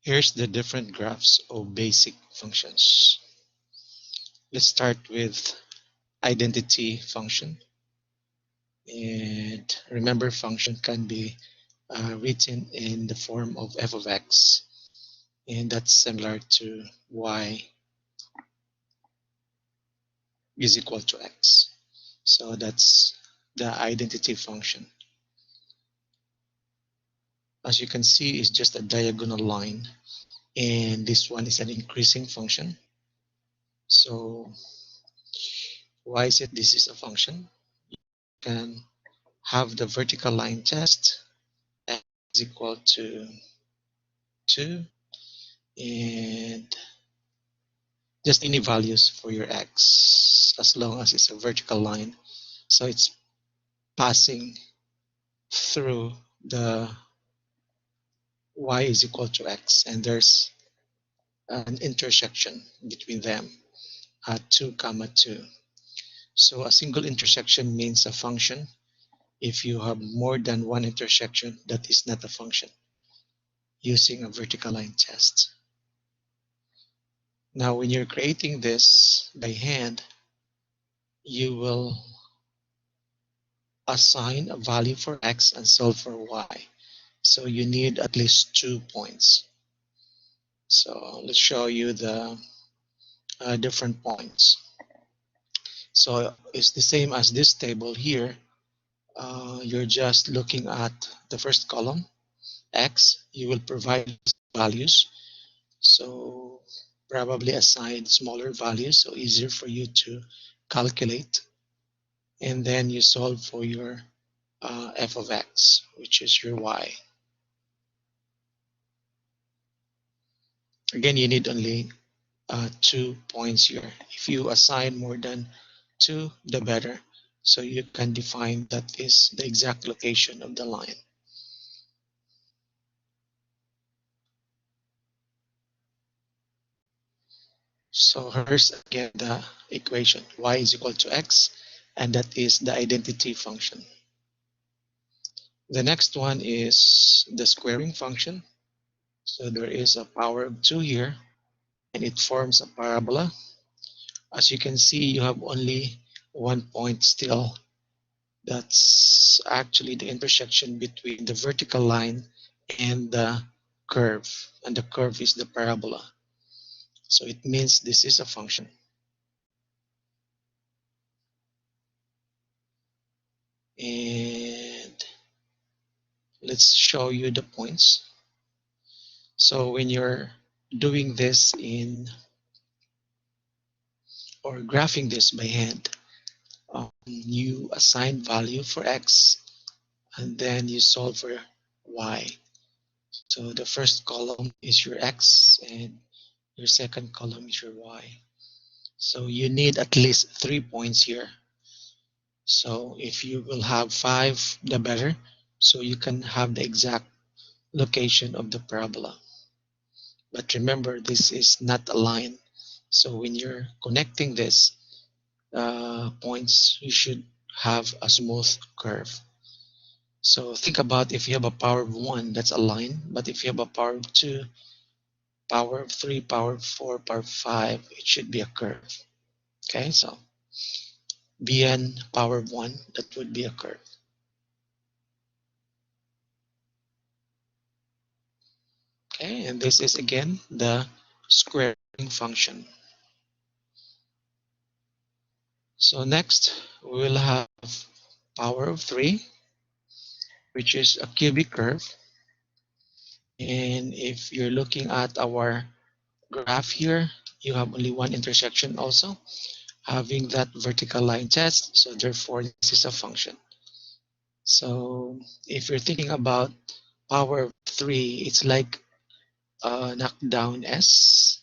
Here's the different graphs of basic functions. Let's start with identity function. And remember, function can be written in the form of f of x, and that's similar to y is equal to x. So that's the identity function. As you can see, it's just a diagonal line, and this one is an increasing function. So why is it this is a function? You can have the vertical line test, x is equal to 2, and just any values for your x as long as it's a vertical line. So it's passing through the y is equal to x, and there's an intersection between them at 2 comma 2. So a single intersection means a function. If you have more than one intersection, that is not a function using a vertical line test. Now when you're creating this by hand, you will assign a value for x and solve for y. So you need at least 2 points. So let's show you the different points. So it's the same as this table here. You're just looking at the first column, x. You will provide values. So probably assign smaller values, so easier for you to calculate. And then you solve for your f of x, which is your y. Again, you need only 2 points here. If you assign more than 2, the better. So you can define that is the exact location of the line. So here's again the equation, y is equal to x, and that is the identity function. The next one is the squaring function. So there is a power of 2 here, and it forms a parabola. As you can see, you have only 1 point still. That's actually the intersection between the vertical line and the curve, and the curve is the parabola. So it means this is a function. And let's show you the points. So when you're doing this or graphing this by hand, you assign value for x, and then you solve for y. So the first column is your x, and your second column is your y. So you need at least 3 points here. So if you will have 5, the better. So you can have the exact location of the parabola. But remember, this is not a line. So when you're connecting this points, you should have a smooth curve. So think about if you have a power of 1, that's a line. But if you have a power of 2, power of 3, power of 4, power of 5, it should be a curve. Okay, so bn power of 1, that would be a curve. Okay, and this is again the squaring function. So next, we will have power of 3, which is a cubic curve. And if you're looking at our graph here, you have only one intersection also, having that vertical line test. So therefore, this is a function. So if you're thinking about power of 3, it's like knockdown S.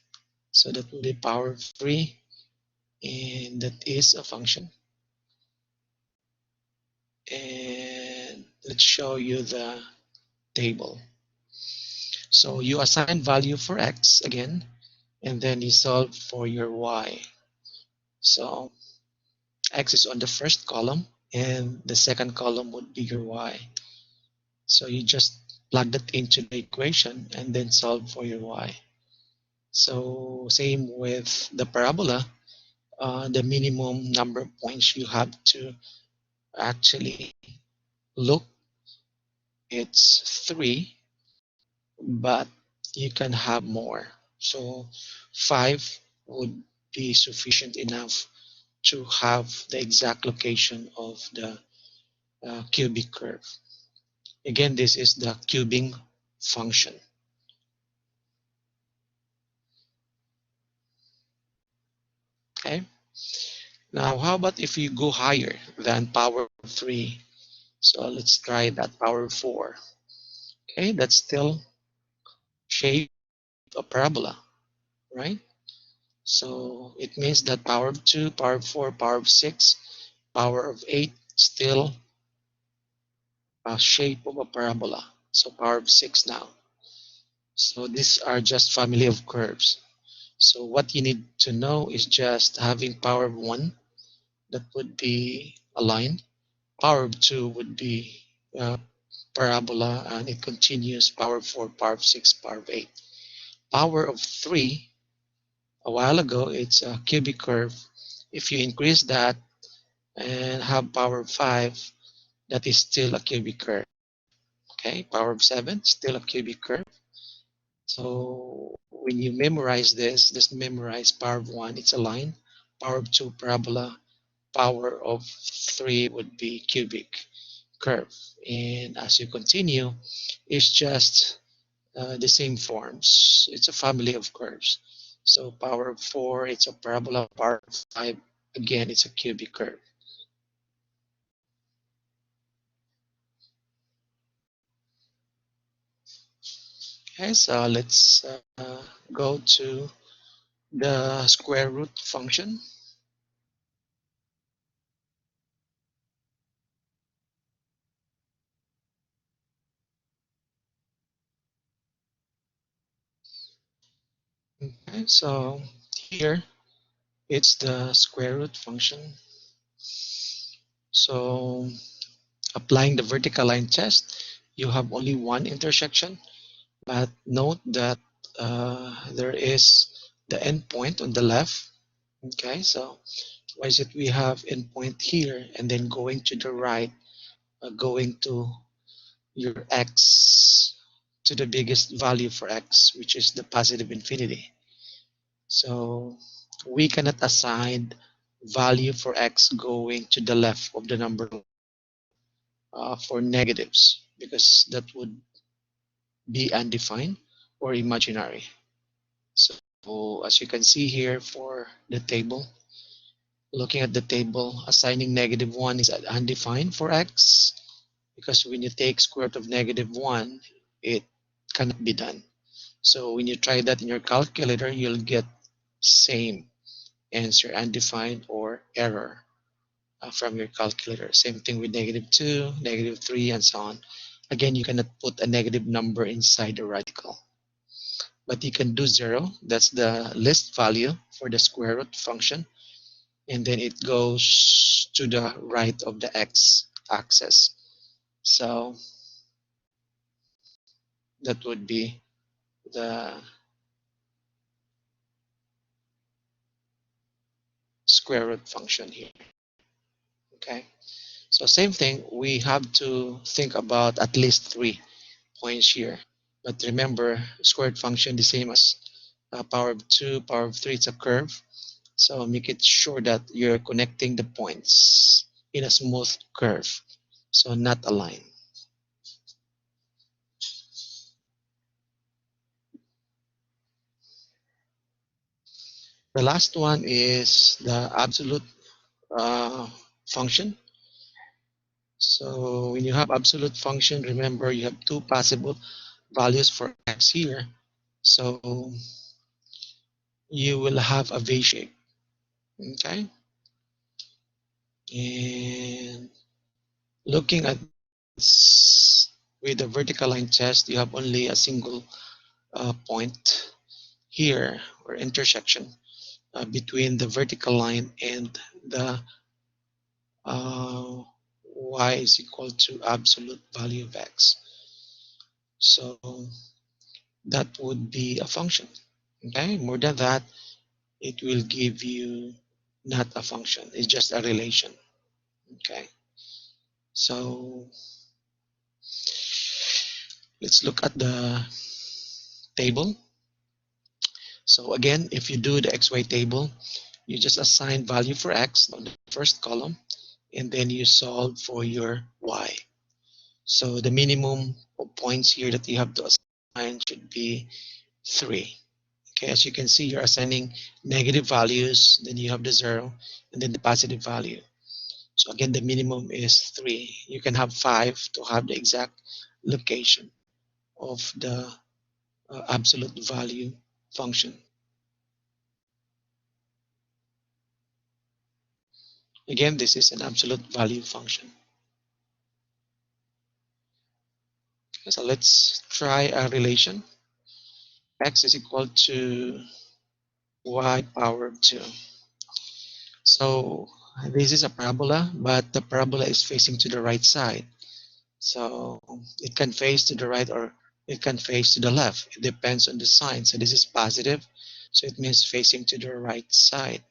So that will be power of 3, and that is a function. And let's show you the table. So you assign value for x again, and then you solve for your y. So x is on the first column, and the second column would be your y. So you just plug that into the equation and then solve for your y. So same with the parabola, the minimum number of points you have to actually look, it's 3, but you can have more. So 5 would be sufficient enough to have the exact location of the cubic curve. Again, this is the cubing function. Okay. Now, how about if you go higher than power 3? So let's try that power 4. Okay, that's still shape a parabola, right? So it means that power of 2, power of 4, power of 6, power of 8 still a shape of a parabola. So power of 6 now. So these are just family of curves. So what you need to know is just having power of 1, that would be a line. Power of 2 would be a parabola, and it continues power of 4, power of 6, power of 8. Power of 3, a while ago, it's a cubic curve. If you increase that and have power of 5, that is still a cubic curve. Okay, power of 7, still a cubic curve. So when you memorize this, just memorize power of 1, it's a line. Power of 2, parabola. Power of 3 would be cubic curve. And as you continue, it's just the same forms. It's a family of curves. So power of 4, it's a parabola. Power of 5, again, it's a cubic curve. Okay, so let's go to the square root function. Okay, so here it's the square root function. So applying the vertical line test, you have only one intersection, but note that there is the endpoint on the left. Okay, so why is it we have endpoint here and then going to the right, going to your x to the biggest value for x, which is the positive infinity. So we cannot assign value for x going to the left of the number for negatives, because that would be undefined or imaginary. So as you can see here for the table, looking at the table, assigning -1 is undefined for x, because when you take square root of -1, it cannot be done. So when you try that in your calculator, you'll get same answer, undefined or error from your calculator. Same thing with -2, -3, and so on. Again, you cannot put a negative number inside the radical, but you can do 0. That's the least value for the square root function. And then it goes to the right of the x-axis. So that would be the square root function here. Okay, so same thing, we have to think about at least 3 points here. But remember, squared function the same as power of 2, power of 3, it's a curve. So make it sure that you're connecting the points in a smooth curve, so not a line. The last one is the absolute uh, function. So when you have absolute function, remember you have two possible values for x here. So you will have a V shape. Okay. And looking at this with the vertical line test, you have only a single point here, or intersection between the vertical line and the y is equal to absolute value of x. So that would be a function. Okay, more than that, it will give you not a function. It's just a relation. Okay, so let's look at the table. So again, if you do the XY table, you just assign value for X on the first column, and then you solve for your Y. So the minimum of points here that you have to assign should be 3. Okay, as you can see, you're assigning negative values, then you have the 0, and then the positive value. So again, the minimum is 3. You can have 5 to have the exact location of the absolute value function. Again, this is an absolute value function. So let's try a relation. X is equal to y power of 2. So this is a parabola, but the parabola is facing to the right side. So it can face to the right or it can face to the left. It depends on the sign. So this is positive. So it means facing to the right side.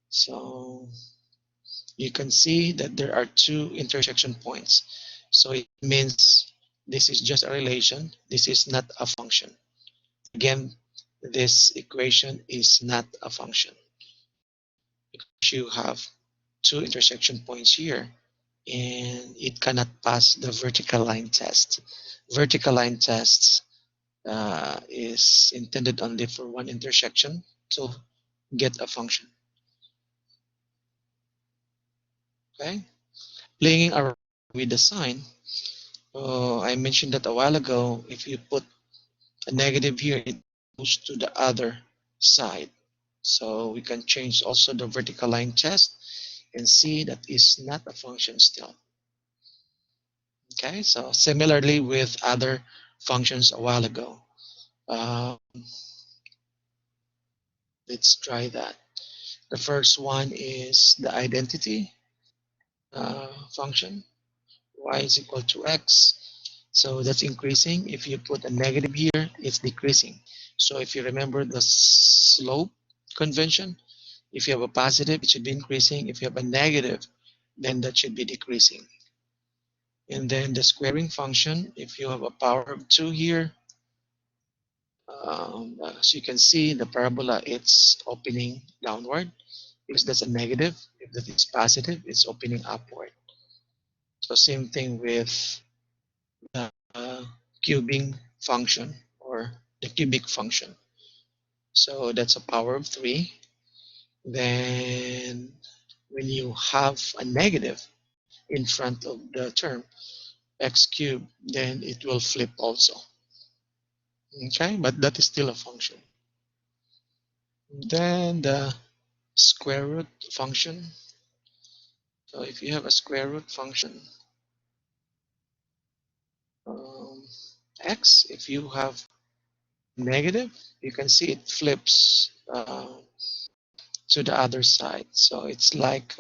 So you can see that there are 2 intersection points. So it means this is just a relation. This is not a function. Again, this equation is not a function because you have 2 intersection points here and it cannot pass the vertical line test. Vertical line tests is intended only for one intersection to get a function. Okay, playing around with the sign. I mentioned that a while ago. If you put a negative here, it goes to the other side. So we can change also the vertical line test and see that is not a function still. Okay, so similarly with other functions a while ago. Uh, let's try that. The first one is the identity function. Y is equal to X. So that's increasing. If you put a negative here, it's decreasing. So if you remember the slope convention, if you have a positive, it should be increasing. If you have a negative, then that should be decreasing. And then the squaring function, if you have a power of 2 here, as you can see, the parabola, it's opening downward because that's a negative. If that is positive, it's opening upward. So same thing with the cubing function or the cubic function. So that's a power of 3. Then when you have a negative in front of the term x cubed, then it will flip also. Okay, but that is still a function. Then the square root function. So if you have a square root function, um, x, if you have negative, you can see it flips to the other side. So it's like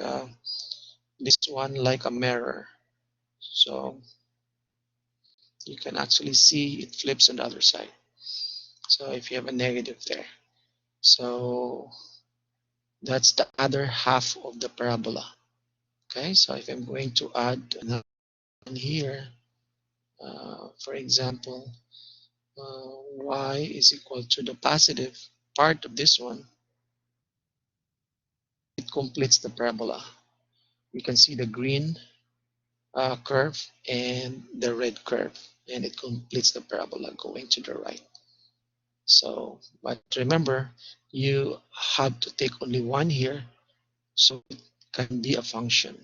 this one like a mirror. So you can actually see it flips on the other side. So if you have a negative there. So that's the other half of the parabola. Okay, so if I'm going to add another one here, for example, y is equal to the positive part of this one, it completes the parabola. You can see the green curve and the red curve, and it completes the parabola going to the right. So, but remember, you have to take only one here, so it can be a function.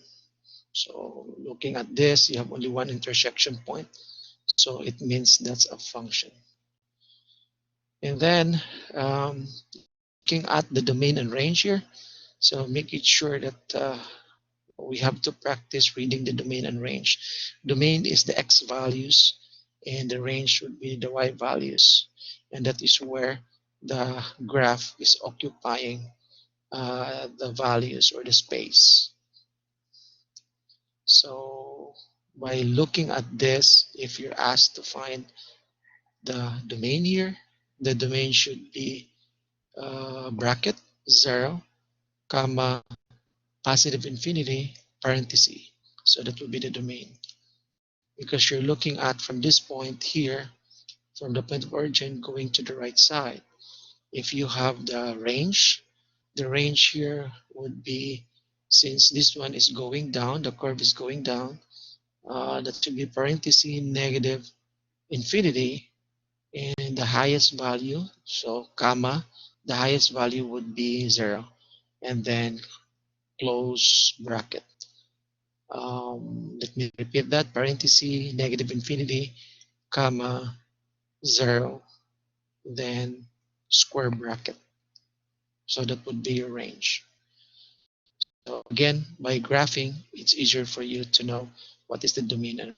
So looking at this, you have only one intersection point, so it means that's a function. And then looking at the domain and range here, so making sure that we have to practice reading the domain and range. Domain is the x values, and the range would be the y values, and that is where the graph is occupying the values or the space. So by looking at this, if you're asked to find the domain here. The domain should be bracket 0, comma, positive infinity, parenthesis. So that will be the domain. Because you're looking at from this point here, from the point of origin going to the right side. If you have the range here would be, since this one is going down, the curve is going down, that should be parenthesis negative infinity and the highest value, so comma, the highest value would be 0 and then close bracket. Let me repeat that, parenthesis negative infinity, comma, 0, then square bracket. So that would be your range. So again, by graphing, it's easier for you to know what is the domain and